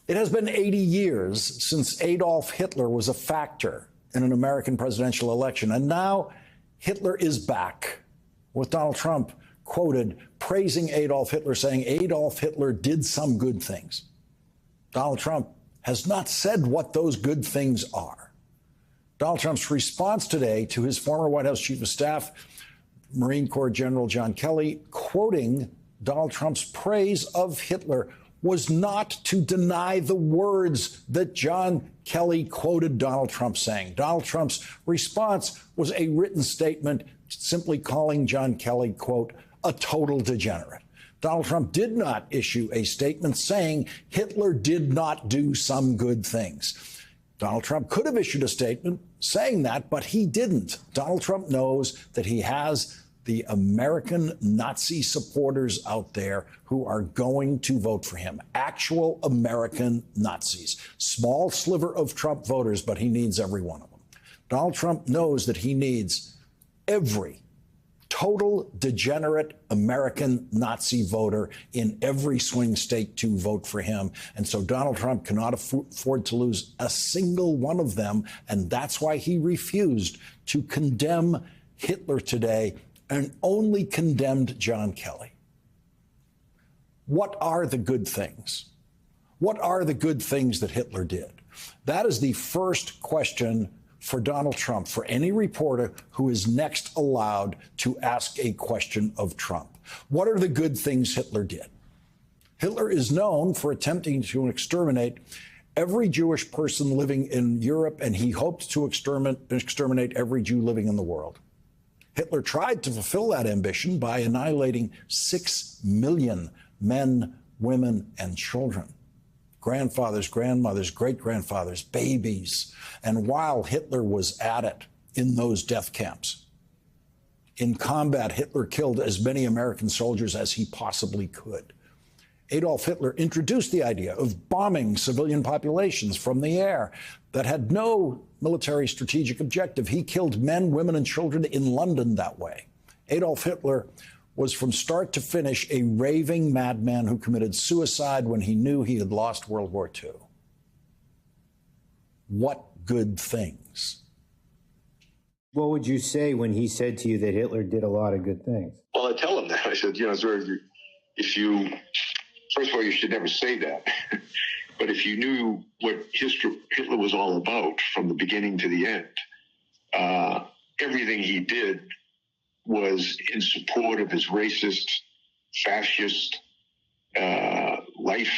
It has been 80 years since Adolf Hitler was a factor in an American presidential election, and now Hitler is back, with Donald Trump quoted praising Adolf Hitler, saying Adolf Hitler did some good things. Donald Trump has not said what those good things are. Donald Trump's response today to his former White House Chief of Staff, Marine Corps General John Kelly, quoting Donald Trump's praise of Hitler, was not to deny the words that John Kelly quoted Donald Trump saying. Donald Trump's response was a written statement simply calling John Kelly, quote, a total degenerate. Donald Trump did not issue a statement saying Hitler did not do some good things. Donald Trump could have issued a statement saying that, but he didn't. Donald Trump knows that he has the American Nazi supporters out there who are going to vote for him. Actual American Nazis. Small sliver of Trump voters, but he needs every one of them. Donald Trump knows that he needs every total degenerate American Nazi voter in every swing state to vote for him. And so Donald Trump cannot afford to lose a single one of them. And that's why he refused to condemn Hitler today and only condemned John Kelly. What are the good things? What are the good things that Hitler did? That is the first question for Donald Trump, for any reporter who is next allowed to ask a question of Trump. What are the good things Hitler did? Hitler is known for attempting to exterminate every Jewish person living in Europe, and he hoped to exterminate every Jew living in the world. Hitler tried to fulfill that ambition by annihilating 6 million men, women, and children. Grandfathers, grandmothers, great-grandfathers, babies. And while Hitler was at it in those death camps, in combat, Hitler killed as many American soldiers as he possibly could. Adolf Hitler introduced the idea of bombing civilian populations from the air that had no military strategic objective. He killed men, women, and children in London that way. Adolf Hitler was from start to finish a raving madman who committed suicide when he knew he had lost World War II. What good things? What would you say when he said to you that Hitler did a lot of good things? Well, I tell him that. I said, if you, first of all, you should never say that. But if you knew what Hitler was all about from the beginning to the end, everything he did was in support of his racist, fascist life,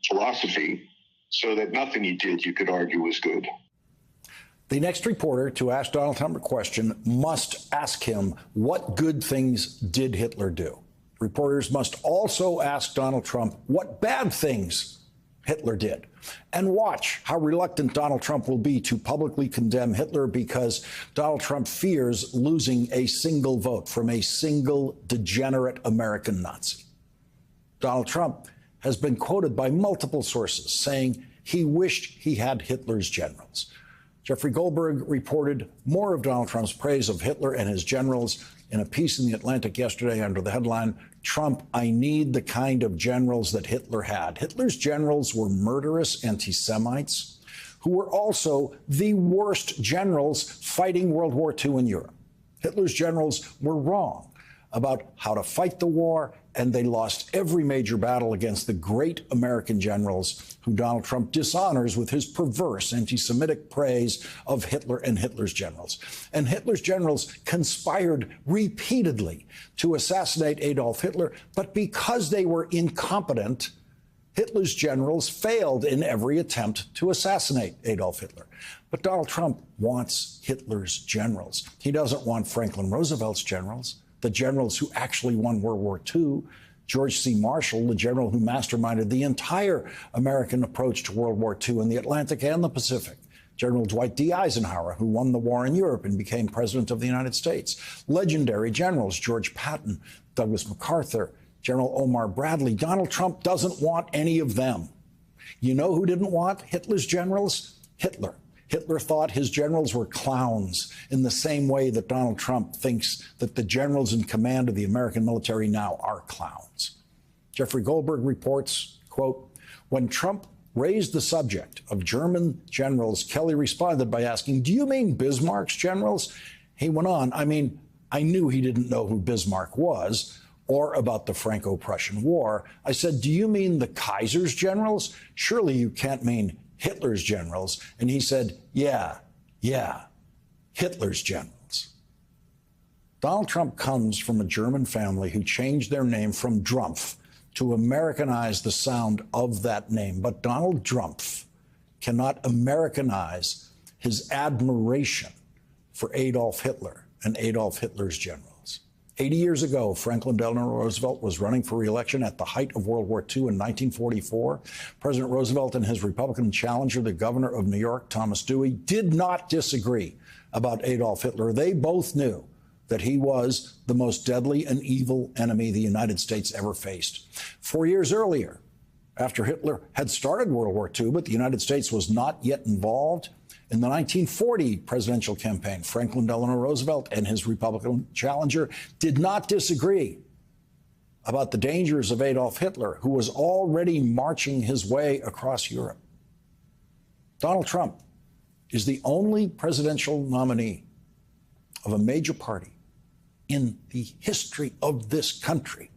philosophy, so that nothing he did you could argue was good. The next reporter to ask Donald Trump a question must ask him, what good things did Hitler do? Reporters must also ask Donald Trump what bad things Hitler did. And watch how reluctant Donald Trump will be to publicly condemn Hitler, because Donald Trump fears losing a single vote from a single degenerate American Nazi. Donald Trump has been quoted by multiple sources saying he wished he had Hitler's generals. Jeffrey Goldberg reported more of Donald Trump's praise of Hitler and his generals in a piece in The Atlantic yesterday under the headline, Trump, I need the kind of generals that Hitler had. Hitler's generals were murderous anti-Semites who were also the worst generals fighting World War II in Europe. Hitler's generals were wrong about how to fight the war, and they lost every major battle against the great American generals who Donald Trump dishonors with his perverse anti-Semitic praise of Hitler and Hitler's generals. And Hitler's generals conspired repeatedly to assassinate Adolf Hitler, but because they were incompetent, Hitler's generals failed in every attempt to assassinate Adolf Hitler. But Donald Trump wants Hitler's generals. He doesn't want Franklin Roosevelt's generals, the generals who actually won World War II. George C. Marshall, the general who masterminded the entire American approach to World War II in the Atlantic and the Pacific. General Dwight D. Eisenhower, who won the war in Europe and became president of the United States. Legendary generals George Patton, Douglas MacArthur, General Omar Bradley. Donald Trump doesn't want any of them. You know who didn't want Hitler's generals? Hitler. Hitler thought his generals were clowns in the same way that Donald Trump thinks that the generals in command of the American military now are clowns. Jeffrey Goldberg reports, quote, when Trump raised the subject of German generals, Kelly responded by asking, do you mean Bismarck's generals? He went on, I mean, I knew he didn't know who Bismarck was or about the Franco-Prussian War. I said, do you mean the Kaiser's generals? Surely you can't mean Hitler's generals. And he said, yeah, Hitler's generals. Donald Trump comes from a German family who changed their name from Drumpf to Americanize the sound of that name. But Donald Drumpf cannot Americanize his admiration for Adolf Hitler and Adolf Hitler's generals. 80 years ago, Franklin Delano Roosevelt was running for re-election at the height of World War II in 1944. President Roosevelt and his Republican challenger, the governor of New York, Thomas Dewey, did not disagree about Adolf Hitler. They both knew that he was the most deadly and evil enemy the United States ever faced. 4 years earlier, after Hitler had started World War II, but the United States was not yet involved, in the 1940 presidential campaign, Franklin Delano Roosevelt and his Republican challenger did not disagree about the dangers of Adolf Hitler, who was already marching his way across Europe. Donald Trump is the only presidential nominee of a major party in the history of this country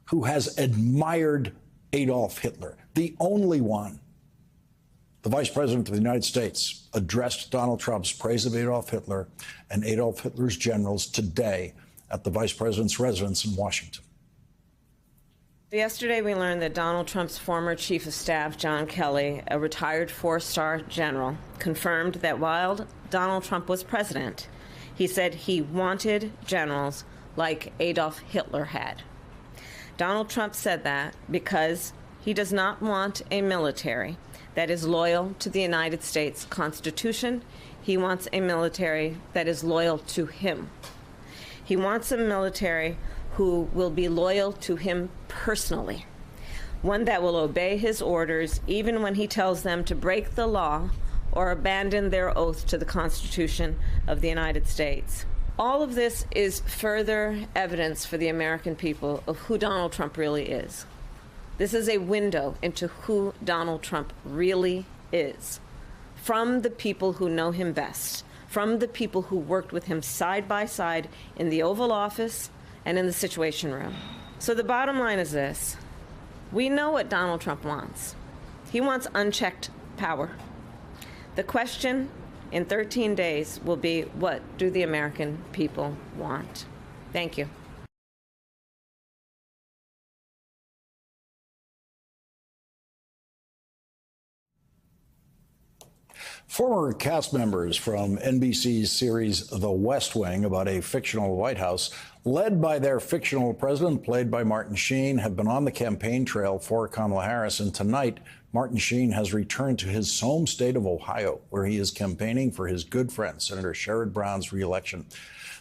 who has admired Adolf Hitler, the only one. The Vice President of the United States addressed Donald Trump's praise of Adolf Hitler and Adolf Hitler's generals today at the Vice President's residence in Washington. Yesterday, we learned that Donald Trump's former Chief of Staff, John Kelly, a retired four-star general, confirmed that while Donald Trump was president, he said he wanted generals like Adolf Hitler had. Donald Trump said that because he does not want a military that is loyal to the United States Constitution. He wants a military that is loyal to him. He wants a military who will be loyal to him personally, one that will obey his orders even when he tells them to break the law or abandon their oath to the Constitution of the United States. All of this is further evidence for the American people of who Donald Trump really is. This is a window into who Donald Trump really is, from the people who know him best, from the people who worked with him side by side in the Oval Office and in the Situation Room. So the bottom line is this. We know what Donald Trump wants. He wants unchecked power. The question in 13 days will be, what do the American people want? Thank you. Former cast members from NBC's series The West Wing about a fictional White House, led by their fictional president, played by Martin Sheen, have been on the campaign trail for Kamala Harris. And tonight, Martin Sheen has returned to his home state of Ohio, where he is campaigning for his good friend, Senator Sherrod Brown's reelection.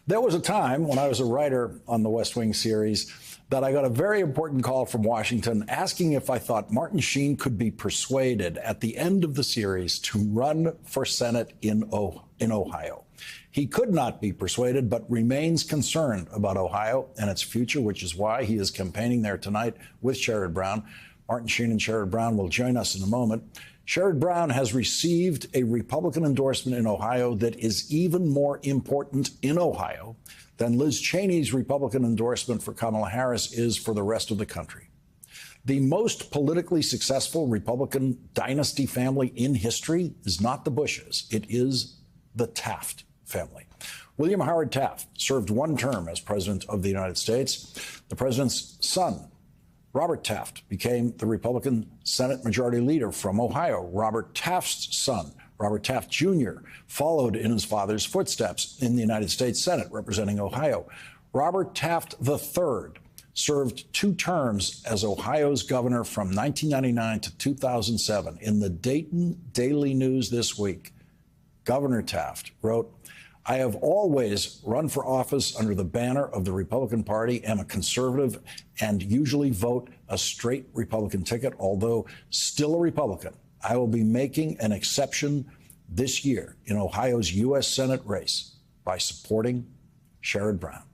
There was a time when I was a writer on the West Wing series that I got a very important call from Washington asking if I thought Martin Sheen could be persuaded at the end of the series to run for Senate in Ohio. He could not be persuaded, but remains concerned about Ohio and its future, which is why he is campaigning there tonight with Sherrod Brown. Martin Sheen and Sherrod Brown will join us in a moment. Sherrod Brown has received a Republican endorsement in Ohio that is even more important in Ohio than Liz Cheney's Republican endorsement for Kamala Harris is for the rest of the country. The most politically successful Republican dynasty family in history is not the Bushes. It is the Taft family. William Howard Taft served one term as president of the United States. The president's son, Robert Taft, became the Republican Senate Majority Leader from Ohio. Robert Taft's son, Robert Taft Jr., followed in his father's footsteps in the United States Senate, representing Ohio. Robert Taft III served 2 terms as Ohio's governor from 1999 to 2007. In the Dayton Daily News this week, Governor Taft wrote, I have always run for office under the banner of the Republican Party, am a conservative, and usually vote a straight Republican ticket. Although still a Republican, I will be making an exception this year in Ohio's U.S. Senate race by supporting Sherrod Brown.